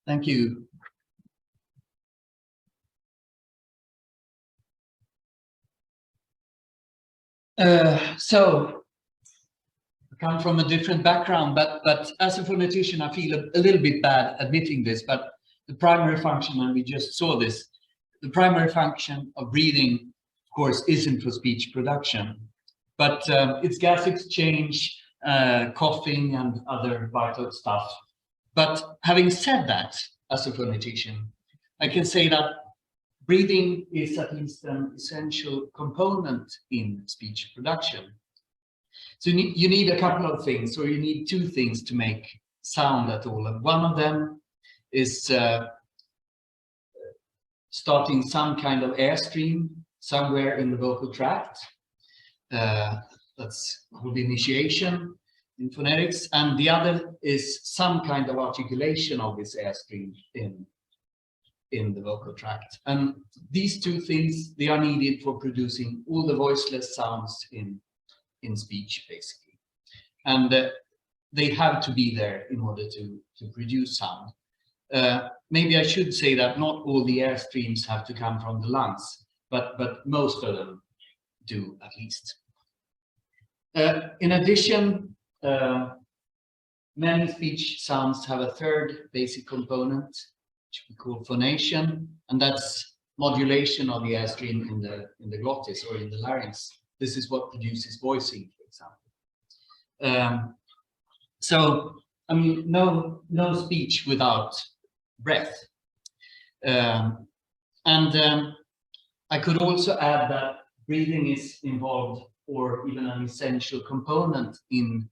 Thank you. So I come from a different background, but as a phonetician, I feel a little bit bad admitting this, but the primary function, and we just saw this, the primary function of breathing, of course, isn't for speech production, but it's gas exchange, coughing, and other vital stuff. But having said that, as a phonetician, I can say that breathing is at least an essential component in speech production. So you need a couple of things, or you need two things to make sound at all. And one of them is starting some kind of airstream somewhere in the vocal tract. That's called initiation in phonetics. And the other is some kind of articulation of this airstream in the vocal tract. And these two things, they are needed for producing all the voiceless sounds in speech, basically. And they have to be there in order to produce sound. Maybe I should say that not all the air streams have to come from the lungs, but most of them do, at least. In addition, many speech sounds have a third basic component, which we call phonation, and that's modulation of the airstream in the glottis or in the larynx. This is what produces voicing, for example. So, I mean, no speech without breath. I could also add that breathing is involved, or even an essential component in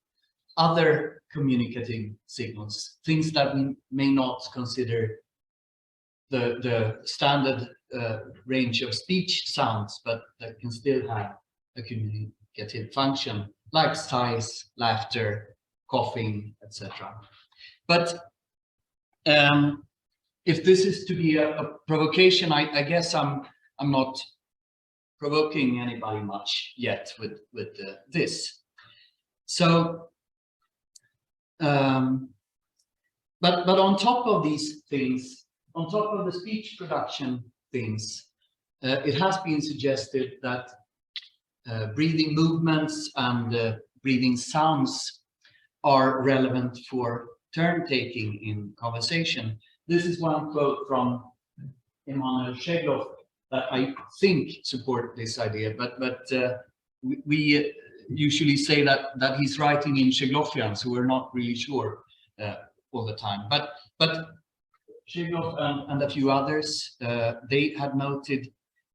other communicative signals, things that we may not consider the standard range of speech sounds, but that can still have a communicative function, like sighs, laughter, coughing, etc. But if this is to be a provocation, I guess I'm not provoking anybody much yet with this. So, but on top of these things, on top of the speech production things, it has been suggested that breathing movements and breathing sounds are relevant for turn-taking in conversation. This is one quote from Emanuel Shegloff that I think support this idea, but we usually say that he's writing in Shegloffian, so we're not really sure all the time. But Shegloff and a few others, they had noted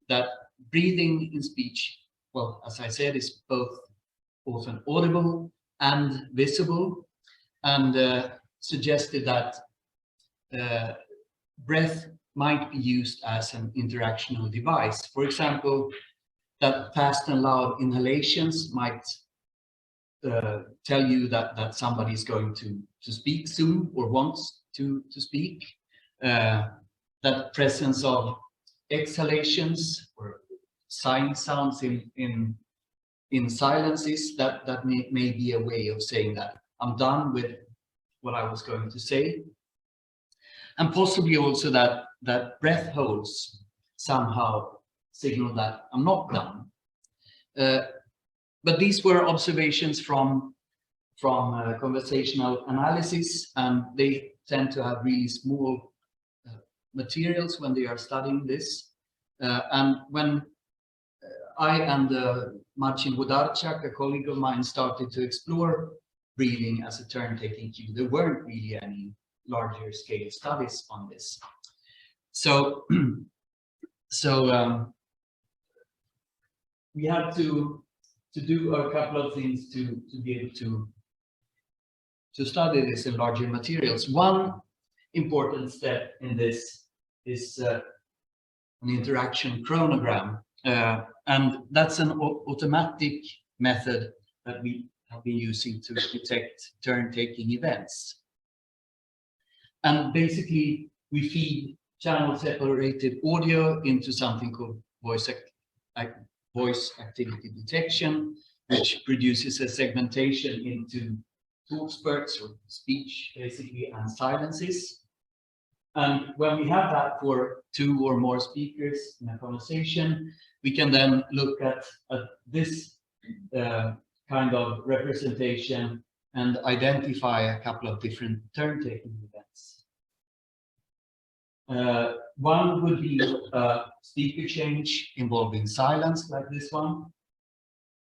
that breathing in speech, well, as I said, is both often audible and visible, and suggested that breath might be used as an interactional device. For example, that fast and loud inhalations might tell you that somebody is going to speak soon or wants to speak. That presence of exhalations or sighing sounds in silences, that may be a way of saying that I'm done with what I was going to say. And possibly also that breath holds somehow signal that I'm not done. But these were observations from conversational analysis, and they tend to have really small materials when they are studying this. And when I and Marcin Włodarczak, a colleague of mine, started to explore breathing as a turn-taking cue, there weren't really any larger scale studies on this. So, we had to do a couple of things to be able to study this in larger materials. One important step in this is an interaction chronogram, and that's an automatic method that we have been using to detect turn-taking events. And basically, we feed channel-separated audio into something called voice activity detection, which produces a segmentation into talk spurts, or speech, basically, and silences. And when we have that for 2 or more speakers in a conversation, we can then look at this kind of representation and identify a couple of different turn-taking events. One would be a speaker change involving silence, like this one.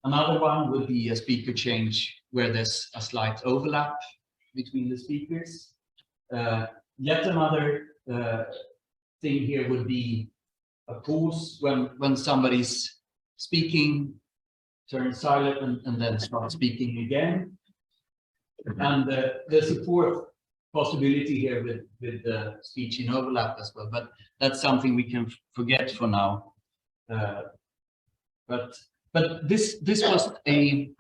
Another one would be a speaker change where there's a slight overlap between the speakers. Yet another thing here would be a pause when somebody's speaking, turn silent and then start speaking again. And there's a fourth possibility here with the speech in overlap as well, but that's something we can forget for now. But this was a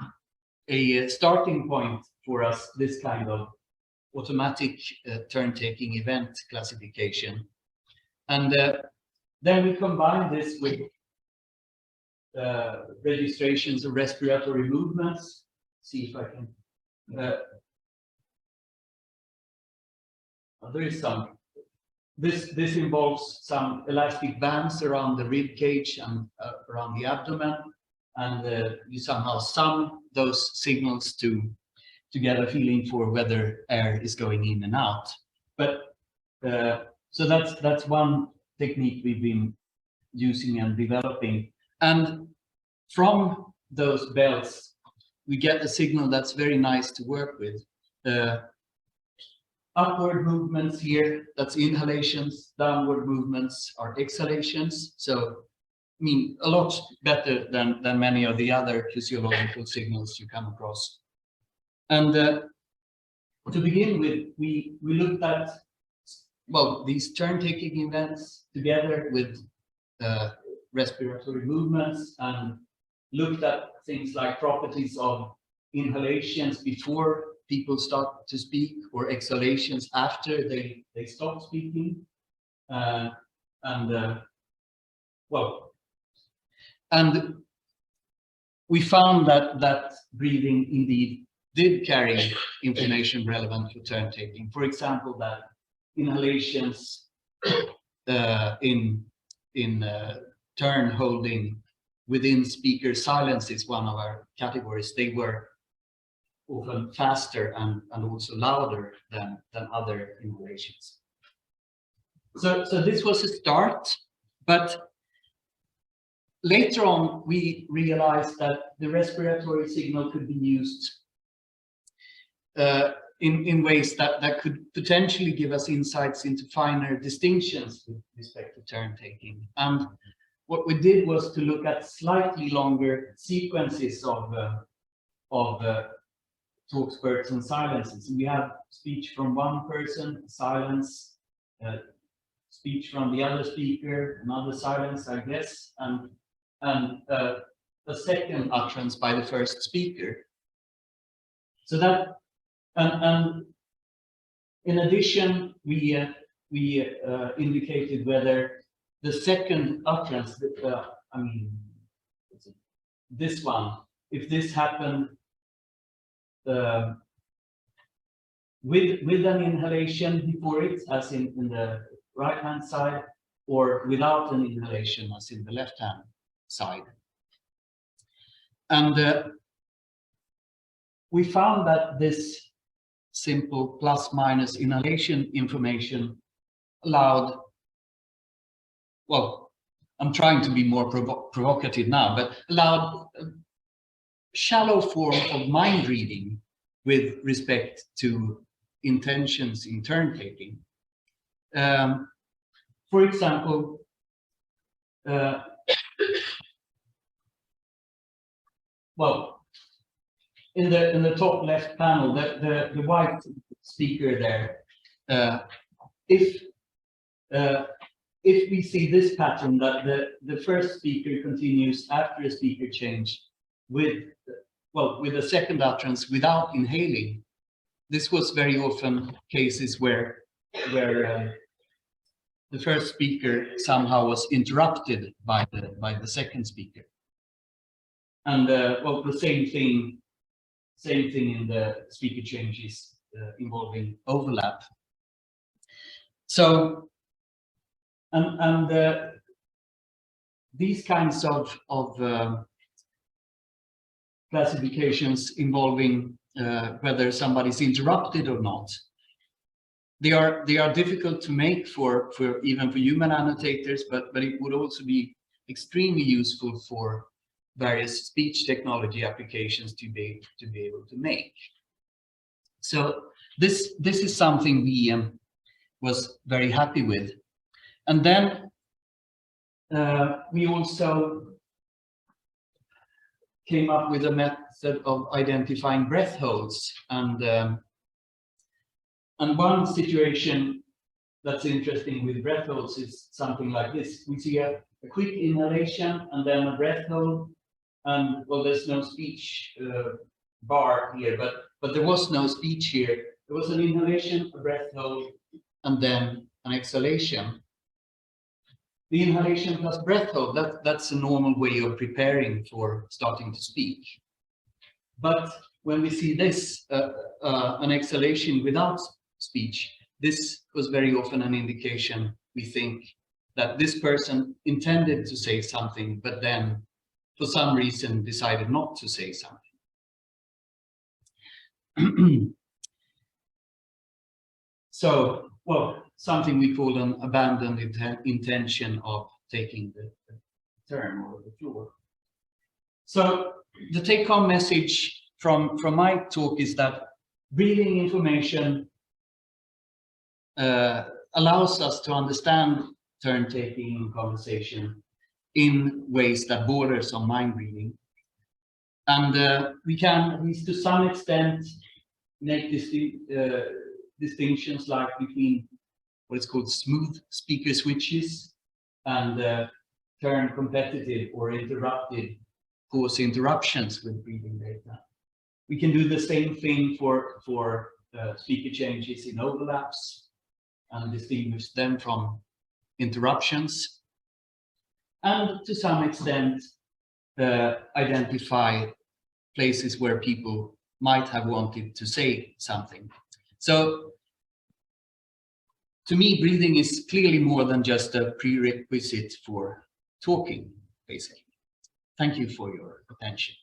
starting point for us, this kind of automatic turn-taking event classification. And then we combine this with registrations of respiratory movements. See if I can. There is some. This involves some elastic bands around the rib cage and around the abdomen, and you somehow sum those signals to get a feeling for whether air is going in and out. But so that's one technique we've been using and developing. And from those bells, we get a signal that's very nice to work with. Upward movements here, that's inhalations. Downward movements are exhalations. So, I mean, a lot better than many of the other physiological signals you come across. And to begin with, we looked at, well, these turn-taking events together with respiratory movements, and looked at things like properties of inhalations before people start to speak or exhalations after they stop speaking. And we found that breathing indeed did carry information relevant to turn taking. For example, that inhalations in turn holding within speaker silence is one of our categories. They were often faster and also louder than other inhalations. So this was a start, but later on we realized that the respiratory signal could be used in ways that could potentially give us insights into finer distinctions with respect to turn taking. And what we did was to look at slightly longer sequences of talk spurts and silences. We have speech from one person, silence, speech from the other speaker, another silence, I guess, and a second utterance by the first speaker. So that, and in addition, we indicated whether the second utterance, I mean, this one, if this happened with an inhalation before it, as in the right-hand side, or without an inhalation, as in the left-hand side. And we found that this simple plus-minus inhalation information allowed, well, I'm trying to be more provocative now, but allowed a shallow form of mind reading with respect to intentions in turn taking. For example, well, in the top left panel, the white speaker there, if we see this pattern that the first speaker continues after a speaker change with a second utterance without inhaling, this was very often cases where the first speaker somehow was interrupted by the second speaker. And well, the same thing in the speaker changes involving overlap. So, these kinds of classifications involving whether somebody's interrupted or not, they are difficult to make for even for human annotators, but it would also be extremely useful for various speech technology applications to be able to make. So this is something we was very happy with. And then we also came up with a method of identifying breath holds, and one situation that's interesting with breath holds is something like this. We see a quick inhalation and then a breath hold, and well, there's no speech bar here, but there was no speech here. There was an inhalation, a breath hold, and then an exhalation. The inhalation plus breath hold, that's a normal way of preparing for starting to speak. But when we see this, an exhalation without speech, this was very often an indication, we think, that this person intended to say something, but then for some reason decided not to say something. So, well, something we call an abandoned intention of taking the turn or the floor. So the take-home message from my talk is that breathing information allows us to understand turn-taking in conversation in ways that borders on mind reading. And we can, at least to some extent, make distinctions like between what is called smooth speaker switches and turn competitive or interrupted pause interruptions with breathing data. We can do the same thing for speaker changes in overlaps and distinguish them from interruptions. And to some extent, identify places where people might have wanted to say something. So, to me, breathing is clearly more than just a prerequisite for talking, basically. Thank you for your attention.